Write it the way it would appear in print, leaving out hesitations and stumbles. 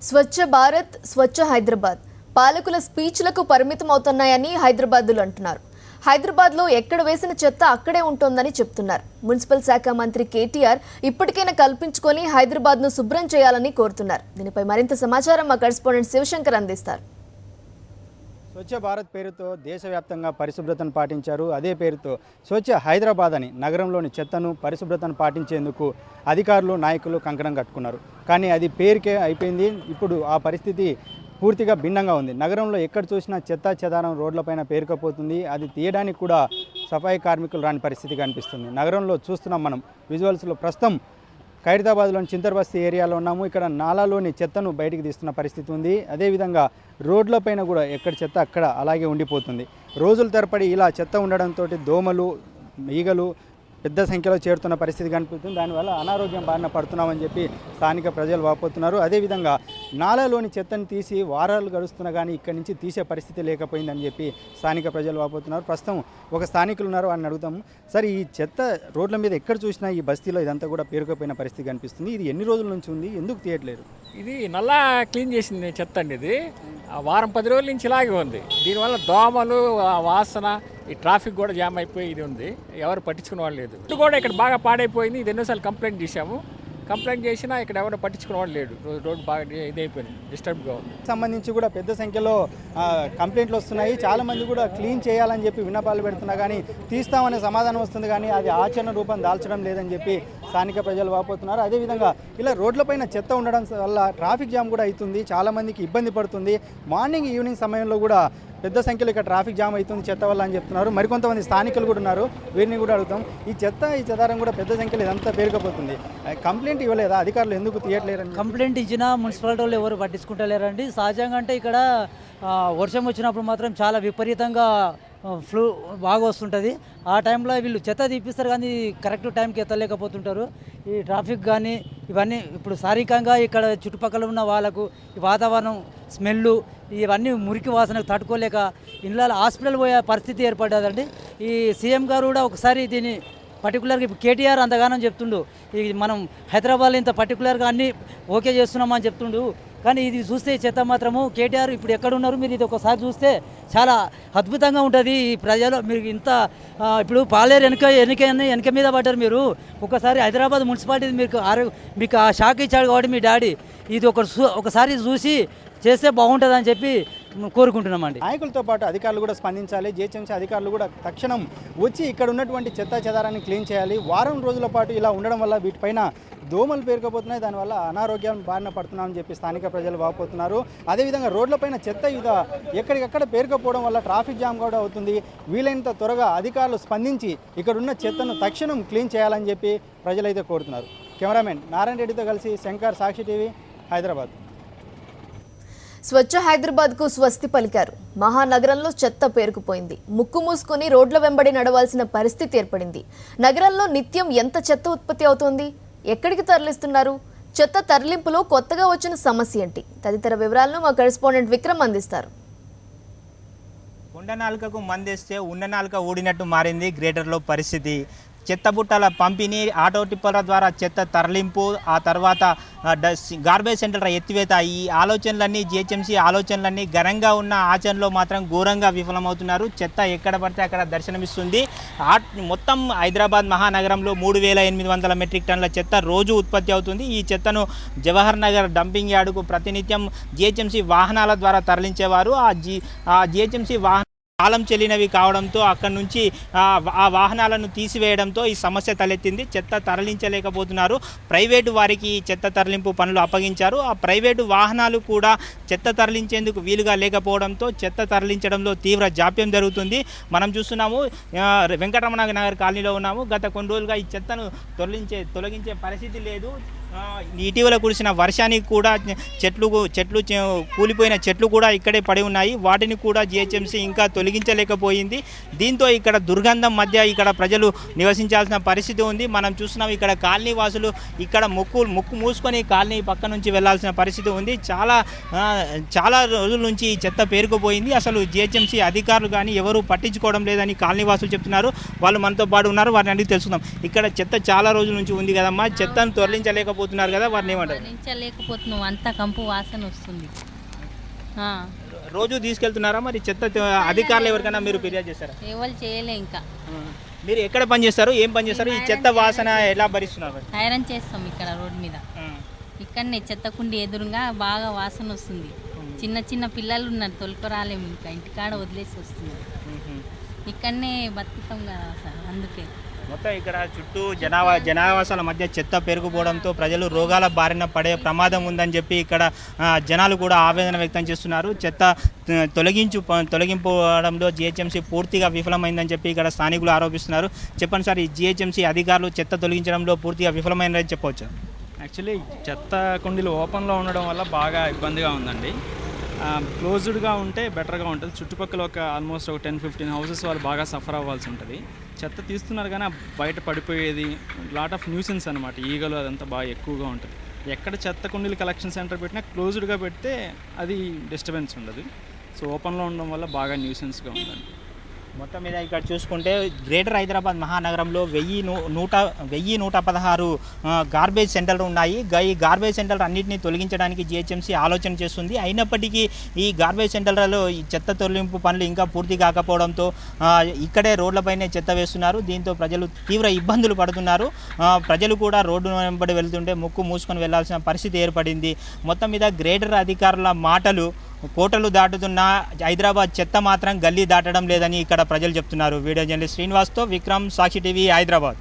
స్వచ్ఛ భారత్ స్వచ్ఛ హైదరాబాద్ పాలకుల స్పీచ్లకు పరిమితం అవుతున్నాయని హైదరాబాద్లో అంటున్నారు. హైదరాబాద్లో ఎక్కడ వేసిన చెత్త అక్కడే ఉంటోందని చెప్తున్నారు. మున్సిపల్ శాఖ మంత్రి కేటీఆర్ ఇప్పటికైనా కల్పించుకొని హైదరాబాద్ను శుభ్రం చేయాలని కోరుతున్నారు. దీనిపై మరింత సమాచారం మా కరెస్పాండెంట్ శివశంకర్ అందిస్తారు. స్వచ్ఛ భారత్ పేరుతో దేశవ్యాప్తంగా పరిశుభ్రతను పాటించారు. అదే పేరుతో స్వచ్ఛ హైదరాబాద్ అని నగరంలోని చెత్తను పరిశుభ్రతను పాటించేందుకు అధికారులు నాయకులు కంకణం కట్టుకున్నారు. కానీ అది పేరుకే అయిపోయింది. ఇప్పుడు ఆ పరిస్థితి పూర్తిగా భిన్నంగా ఉంది. నగరంలో ఎక్కడ చూసినా చెత్త చెదారం రోడ్లపైన పేరుకపోతుంది. అది తీయడానికి కూడా సఫాయి కార్మికులు రాని పరిస్థితి కనిపిస్తుంది. నగరంలో చూస్తున్నాం మనం విజువల్స్లో. ప్రస్తుతం ఖైరతాబాద్లోని చింతర్బస్తీ ఏరియాలో ఉన్నాము. ఇక్కడ నాలాలోని చెత్తను బయటికి తీస్తున్న పరిస్థితి ఉంది. అదేవిధంగా రోడ్లపైన కూడా ఎక్కడ చెత్త అక్కడ అలాగే ఉండిపోతుంది. రోజుల తరబడి ఇలా చెత్త ఉండడంతో దోమలు ఈగలు పెద్ద సంఖ్యలో చేరుతున్న పరిస్థితి కనిపిస్తుంది. దానివల్ల అనారోగ్యం బారిన పడుతున్నామని చెప్పి స్థానిక ప్రజలు వాపోతున్నారు. అదేవిధంగా నాలాలోని చెత్తను తీసి వారాలు గడుస్తున్నా కానీ ఇక్కడి నుంచి తీసే పరిస్థితి లేకపోయిందని చెప్పి స్థానిక ప్రజలు వాపోతున్నారు. ప్రస్తుతం ఒక స్థానికులు ఉన్నారు, అని అడుగుతాము. సరే, ఈ చెత్త రోడ్ల మీద ఎక్కడ చూసినా ఈ బస్తీలో ఇదంతా కూడా పేరుకుపోయిన పరిస్థితి కనిపిస్తుంది. ఇది ఎన్ని రోజుల నుంచి ఉంది, ఎందుకు తీయట్లేదు? ఇది నల్లా క్లీన్ చేసింది చెత్త అండి. ఇది వారం 10 రోజుల నుంచి ఇలాగే ఉంది. దీనివల్ల దోమలు వాసన, ఈ ట్రాఫిక్ కూడా జామ్ అయిపోయి ఇది ఉంది. ఎవరు పట్టించుకునే వాళ్ళు లేదు. ఇది కూడా ఇక్కడ బాగా పాడైపోయింది. ఇది ఎన్నోసార్లు కంప్లైంట్ చేశాము. కంప్లైంట్ చేసినా ఇక్కడ ఎవరు పట్టించుకునే వాళ్ళు లేడు. రోడ్డు బాగా ఇదైపోయింది, డిస్టర్బ్గా ఉంది. సంబంధించి కూడా పెద్ద సంఖ్యలో కంప్లైంట్లు వస్తున్నాయి. చాలామంది కూడా క్లీన్ చేయాలని చెప్పి విన్నపాలు పెడుతున్నా కానీ తీస్తామనే సమాధానం వస్తుంది, కానీ అది ఆచరణ రూపం దాల్చడం లేదని చెప్పి స్థానిక ప్రజలు వాపోతున్నారు. అదేవిధంగా ఇలా రోడ్లపైన చెత్త ఉండడం వల్ల ట్రాఫిక్ జామ్ కూడా అవుతుంది. చాలామందికి ఇబ్బంది పడుతుంది. మార్నింగ్ ఈవినింగ్ సమయంలో కూడా పెద్ద సంఖ్యలో ఇక్కడ ట్రాఫిక్ జామ్ అవుతుంది చెత్త వల్ల అని చెప్తున్నారు. మరికొంతమంది స్థానికులు కూడా ఉన్నారు, వీరిని కూడా అడుగుతాం. ఈ చెదారం కూడా పెద్ద సంఖ్యలో ఇదంతా పేరుకపోతుంది. కంప్లైంట్ ఇవ్వలేదా? అధికారులు ఎందుకు తీయట్లేరని? కంప్లైంట్ ఇచ్చినా మున్సిపాలిటీ వాళ్ళు ఎవరు పట్టించుకుంటలేరండి. సహజంగా అంటే ఇక్కడ వర్షం వచ్చినప్పుడు మాత్రం చాలా విపరీతంగా ఫ్లూ బాగా వస్తుంటుంది. ఆ టైంలో వీళ్ళు చెత్త తీపిస్తారు కానీ కరెక్ట్ టైంకి ఎత్తలేకపోతుంటారు. ఈ ట్రాఫిక్ కానీ ఇవన్నీ ఇప్పుడు శారీరకంగా ఇక్కడ చుట్టుపక్కల ఉన్న వాళ్ళకు ఈ వాతావరణం స్మెల్లు ఇవన్నీ మురికి వాసనకు తట్టుకోలేక ఇళ్ళ హాస్పిటల్ పోయే పరిస్థితి ఏర్పడ్డదండి. ఈ సీఎం గారు కూడా ఒకసారి దీన్ని పర్టికులర్గా ఇప్పుడు కేటీఆర్ అంతగానం చెప్తుండు, ఇది మనం హైదరాబాద్లో ఇంత పర్టికులర్గా అన్నీ ఓకే చేస్తున్నామని చెప్తుండు. కానీ ఇది చూస్తే చెత్త మాత్రము కేటీఆర్ ఇప్పుడు ఎక్కడున్నారు మీరు ఇది ఒకసారి చూస్తే చాలా అద్భుతంగా ఉంటుంది. ఈ ప్రజలు మీరు ఇంత ఇప్పుడు పాలేరు వెనక మీద పడ్డారు మీరు. ఒకసారి హైదరాబాద్ మున్సిపాలిటీ మీకు ఆ షాక్ ఇచ్చాడు కాబట్టి మీ డాడీ ఇది ఒకసారి చూసి చేస్తే బాగుంటుందని చెప్పి కోరుకుంటున్నామండి. నాయకులతో పాటు అధికారులు కూడా స్పందించాలి. జిహెచ్ఎంసీ అధికారులు కూడా తక్షణం వచ్చి ఇక్కడ ఉన్నటువంటి చెత్త చెదారాన్ని క్లీన్ చేయాలి. వారం రోజుల పాటు ఇలా ఉండడం వల్ల వీటిపైన దోమలు పేరుకపోతున్నాయి. దానివల్ల అనారోగ్యం బారిన పడుతున్నామని చెప్పి స్థానిక ప్రజలు వాపోతున్నారు. అదేవిధంగా రోడ్లపైన చెత్త ఎక్కడికక్కడ పేరుకపోవడం వల్ల ట్రాఫిక్ జామ్ కూడా అవుతుంది. వీలైనంత త్వరగా అధికారులు స్పందించి ఇక్కడ ఉన్న చెత్తను తక్షణం క్లీన్ చేయాలని చెప్పి ప్రజలైతే కోరుతున్నారు. కెమెరామెన్ నారాయణ రెడ్డితో కలిసి శంకర్, సాక్షి టీవీ, హైదరాబాద్. స్వచ్ఛ హైదరాబాద్కు స్వస్తి పలికారు. మహానగరంలో చెత్త పేరుకుపోయింది. ముక్కు మూసుకొని రోడ్ల వెంబడి నడవాల్సిన పరిస్థితి ఏర్పడింది. నగరంలో నిత్యం ఎంత చెత్త ఉత్పత్తి అవుతోంది? ఎక్కడికి తరలిస్తున్నారు? చెత్త తరలింపులో కొత్తగా వచ్చిన సమస్య ఏంటి? తదితర వివరాలను మా కరెస్పాండెంట్ విక్రమ్ అందిస్తారు. కొండ నాలుకకు మందేస్తే ఉన్న నాలుక ఊడినట్టు మారింది గ్రేటర్లో పరిస్థితి. చెత్త బుట్టల పంపిణీ, ఆటో టిప్పర్ల ద్వారా చెత్త తరలింపు, ఆ తర్వాత గార్బేజ్ సెంటర్ల ఎత్తివేత, ఈ ఆలోచనలన్నీ జిహెచ్ఎంసీ ఆలోచనలన్నీ ఘనంగా ఉన్న ఆచరణలో మాత్రం ఘోరంగా విఫలమవుతున్నారు. చెత్త ఎక్కడ పడితే అక్కడ దర్శనమిస్తుంది. మొత్తం హైదరాబాద్ మహానగరంలో 3800 మెట్రిక్ టన్నుల చెత్త రోజు ఉత్పత్తి అవుతుంది. ఈ చెత్తను జవహర్ నగర్ డంపింగ్ యార్డుకు ప్రతినిత్యం జిహెచ్ఎంసీ వాహనాల ద్వారా తరలించేవారు. ఆ జిహెచ్ఎంసీ కాలం చెల్లినవి కావడంతో అక్కడి నుంచి ఆ వాహనాలను తీసివేయడంతో ఈ సమస్య తలెత్తింది. చెత్త తరలించలేకపోతున్నారు. ప్రైవేటు వారికి చెత్త తరలింపు పనులు అప్పగించారు. ఆ ప్రైవేటు వాహనాలు కూడా చెత్త తరలించేందుకు వీలుగా లేకపోవడంతో చెత్త తరలించడంలో తీవ్ర జాప్యం జరుగుతుంది. మనం చూస్తున్నాము, వెంకటరమణ నగర్ కాలనీలో ఉన్నాము. గత కొన్ని రోజులుగా ఈ చెత్తను తొలగించే పరిస్థితి లేదు. ఇటీవల కురిసిన వర్షానికి కూడా చెట్లు కూలిపోయిన చెట్లు కూడా ఇక్కడే పడి ఉన్నాయి. వాటిని కూడా జిహెచ్ఎంసీ ఇంకా తొలగించలేకపోయింది. దీంతో ఇక్కడ దుర్గంధం మధ్య ఇక్కడ ప్రజలు నివసించాల్సిన పరిస్థితి ఉంది. మనం చూస్తున్నాం, ఇక్కడ కాలనీ వాసులు ఇక్కడ ముక్కు మూసుకొని కాలనీ పక్క నుంచి వెళ్లాల్సిన పరిస్థితి ఉంది. చాలా రోజుల నుంచి ఈ చెత్త పేరుకుపోయింది. అసలు జిహెచ్ఎంసీ అధికారులు కానీ ఎవరు పట్టించుకోవడం లేదని కాలనీ వాసులు చెప్తున్నారు. వాళ్ళు మనతో పాటు ఉన్నారు, వారిని అడిగి తెలుసుకుందాం. ఇక్కడ చెత్త చాలా రోజుల నుంచి ఉంది కదమ్మా, చెత్తను తొలగించలేకపోతే భరించలేకపోతున్నారు కదా, వారిని ఏమంటారు? భరించలేకపోతున్నాం, అంత కంపు వాసన వస్తుంది. ఆ, రోజు తీసుకెళ్తున్నారా మరి చెత్త? అధికారులు ఎవరికైనా మీరు ఫిర్యాదు చేస్తారా? ఎవరు చేయలే ఇంకా. మీరు ఎక్కడ పని చేస్తారు, ఏం పని చేస్తారు, ఈ చెత్త వాసన ఎలా భరిస్తున్నారు మరి? ఐరన్ చేస్తాం ఇక్కడ రోడ్ మీద. ఇక్కడనే చెత్త కుండి ఎదురుగా బాగా వాసన వస్తుంది. చిన్న చిన్న పిల్లలు ఉన్నారు, తొలకరాలేము, ఇంకా ఇంటికాడ వదిలేసి వస్తుంది. ఇక్కడనే బతుకుతాం కదా సార్, అందుకే. మొత్తం ఇక్కడ చుట్టూ జనావాసాల మధ్య చెత్త పెరిగిపోవడంతో ప్రజలు రోగాల బారిన పడే ప్రమాదం ఉందని చెప్పి ఇక్కడ జనాలు కూడా ఆవేదన వ్యక్తం చేస్తున్నారు. చెత్త తొలగింపడంలో జిహెచ్ఎంసీ పూర్తిగా విఫలమైందని చెప్పి ఇక్కడ స్థానికులు ఆరోపిస్తున్నారు. చెప్పండి సార్, ఈ జిహెచ్ఎంసీ అధికారులు చెత్త తొలగించడంలో పూర్తిగా విఫలమైందని చెప్పవచ్చు? యాక్చువల్లీ చెత్త కుండీలు ఓపెన్లో ఉండడం వల్ల బాగా ఇబ్బందిగా ఉందండి. క్లోజ్డ్గా ఉంటే బెటర్గా ఉంటుంది. చుట్టుపక్కల ఆల్మోస్ట్ ఒక 10-15 హౌసెస్ వాళ్ళు బాగా సఫర్ అవ్వాల్సి ఉంటుంది. చెత్త తీస్తున్నారు కానీ బయట పడిపోయేది లాట్ ఆఫ్ న్యూసెన్స్ అనమాట. ఈగలు అదంతా బాగా ఎక్కువగా ఉంటుంది. ఎక్కడ చెత్త కుండీలు కలెక్షన్ సెంటర్ పెట్టినా క్లోజ్డ్గా పెడితే అది డిస్టర్బెన్స్ ఉండదు. సో ఓపెన్లో ఉండడం వల్ల బాగా న్యూసెన్స్గా ఉందండి. మొత్తం మీద ఇక్కడ చూసుకుంటే గ్రేటర్ హైదరాబాద్ మహానగరంలో 1116 గార్బేజ్ సెంటర్లు ఉన్నాయి. ఈ గార్బేజ్ సెంటర్లు అన్నింటినీ తొలగించడానికి జిహెచ్ఎంసీ ఆలోచన చేస్తుంది. అయినప్పటికీ ఈ గార్బేజ్ సెంటర్లలో ఈ చెత్త తొలగింపు పనులు ఇంకా పూర్తి కాకపోవడంతో ఇక్కడే రోడ్లపైనే చెత్త వేస్తున్నారు. దీంతో ప్రజలు తీవ్ర ఇబ్బందులు పడుతున్నారు. ప్రజలు కూడా రోడ్డు వెంబడి వెళ్తుంటే ముక్కు మూసుకొని వెళ్లాల్సిన పరిస్థితి ఏర్పడింది. మొత్తం మీద గ్రేటర్ అధికారుల మాటలు కోటలు దాటుతున్న హైదరాబాద్ చెత్త మాత్రం గల్లీ దాటడం లేదని ఇక్కడ ప్రజలు చెప్తున్నారు. వీడియో జర్నలిస్ట్ శ్రీనివాస్తో విక్రమ్, సాక్షి టీవీ, హైదరాబాద్.